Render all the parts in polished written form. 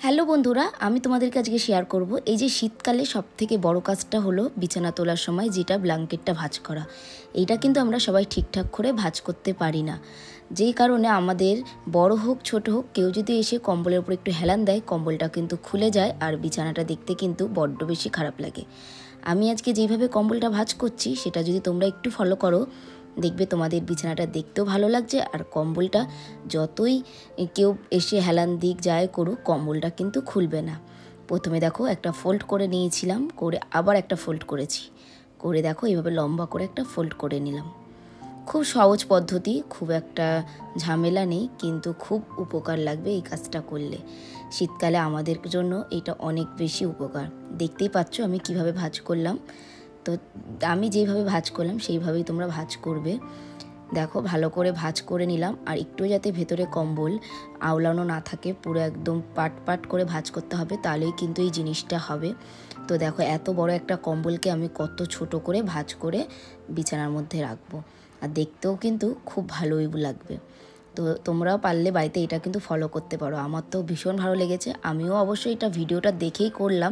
Hello বন্ধুরা, আমি তোমাদেরকে আজকে শেয়ার করব এই যে শীতকালে সবথেকে বড় কাজটা হলো বিছানা তোলার সময় যেটা ব্ল্যাঙ্কেটটা ভাঁজ করা। এইটা কিন্তু আমরা সবাই ঠিকঠাক করে ভাঁজ করতে পারি না, যেই কারণে আমাদের বড় হোক ছোট হোক কেউ যদি এসে কম্বলের উপর একটু হেলান দেয় কম্বলটা কিন্তু খুলে যায় আর বিছানাটা দেখতে কিন্তু বড্ড বেশি খারাপ লাগে। আমি আজকে যেইভাবে কম্বলটা ভাঁজ করছি সেটা যদি তোমরা একটু ফলো করো দেখবে তোমাদের বিছানাটা দেখতেও ভালো লাগছে আর কম্বলটা যতই কেউ এসে হেলান দিক যায় করুক কম্বলটা কিন্তু খুলবে না। প্রথমে দেখো একটা ফোল্ড করে নিয়েছিলাম, করে আবার একটা ফোল্ড করেছি, করে দেখো এইভাবে লম্বা করে একটা ফোল্ড করে নিলাম। খুব সহজ পদ্ধতি, খুব একটা ঝামেলা নেই, কিন্তু খুব উপকার লাগবে এই কাজটা করলে। শীতকালে আমাদের জন্য এটা অনেক বেশি উপকার। দেখতেই পাচ্ছ আমি কিভাবে ভাঁজ করলাম। তো আমি যেইভাবে ভাঁজ করলাম সেইভাবেই তোমরা ভাঁজ করবে। দেখো ভালো করে ভাঁজ করে নিলাম, আর একটু যাতে ভেতরে কম্বল আওলানো না থাকে, পুরো একদম পাট পাট করে ভাঁজ করতে হবে, তাহলেই কিন্তু এই জিনিসটা হবে। তো দেখো এত বড় একটা কম্বলকে আমি কত ছোট করে ভাঁজ করে বিছানার মধ্যে রাখবো, আর দেখতেও কিন্তু খুব ভালোই লাগবে। তো তোমরাও পারলে বাড়িতে এটা কিন্তু ফলো করতে পারো। আমার তো ভীষণ ভালো লেগেছে, আমিও অবশ্যই এটা ভিডিওটা দেখেই করলাম,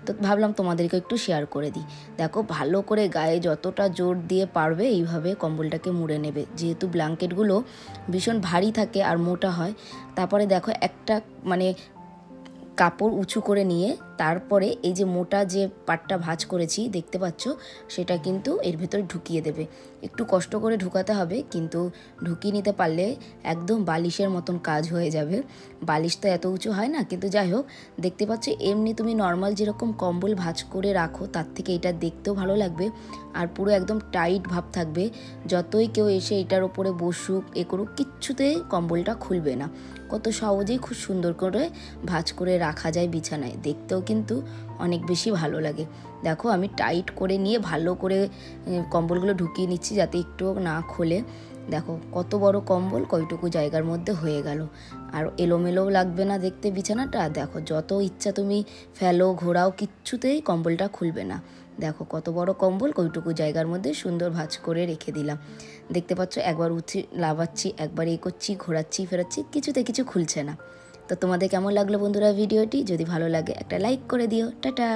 তো ভাবলাম তোমাদেরকে একটু শেয়ার করে দিই। দেখো ভালো করে গায়ে যতটা জোর দিয়ে পারবে এইভাবে কম্বলটাকে মুড়ে নেবে, যেহেতু ব্ল্যাঙ্কেটগুলো ভীষণ ভারী থাকে আর মোটা হয়। তারপরে দেখো একটা কাপড় উঁচু করে নিয়ে তারপরে এই যে মোটা যে পাটটা ভাঁজ করেছি দেখতে পাচ্ছ সেটা কিন্তু এর ভেতরে ঢুকিয়ে দেবে। একটু কষ্ট করে ঢুকাতে হবে, কিন্তু ঢুকিয়ে নিতে পারলে একদম বালিশের মতন কাজ হয়ে যাবে। বালিশ তো এত উঁচু হয় না, কিন্তু যাই হোক দেখতে পাচ্ছ এমনি তুমি নর্মাল যেরকম কম্বল ভাঁজ করে রাখো তার থেকে এটা দেখতেও ভালো লাগবে, আর পুরো একদম টাইট ভাব থাকবে। যতই কেউ এসে এটার ওপরে বসুক করুক কিচ্ছুতেই কম্বলটা খুলবে না। কত সহজেই খুব সুন্দর করে ভাঁজ করে রাখা যায় বিছানায়, দেখতেও কিন্তু অনেক বেশি ভালো লাগে। দেখো আমি টাইট করে নিয়ে ভালো করে কম্বলগুলো ঢুকিয়ে নিচ্ছি যাতে একটুও না খোলে। দেখো কত বড় কম্বল কয়টুকু জায়গার মধ্যে হয়ে গেল, আর এলোমেলোও লাগবে না দেখতে বিছানাটা। দেখো যত ইচ্ছা তুমি ফেলো ঘোরাও কিচ্ছুতেই কম্বলটা খুলবে না। দেখো কত বড় কম্বল কয়টুকু জায়গার মধ্যে সুন্দর ভাঁজ করে রেখে দিলাম। দেখতে পাচ্ছ একবার উঠে লাভাচ্ছি, একবার করছি, ঘোরাচ্ছি ফেরাচ্ছি, কিছুতে কিছু খুলছে না। তো তোমাদের কেমন লাগলো বন্ধুরা ভিডিওটি? যদি ভালো লাগে একটা লাইক করে দিও। টাটা।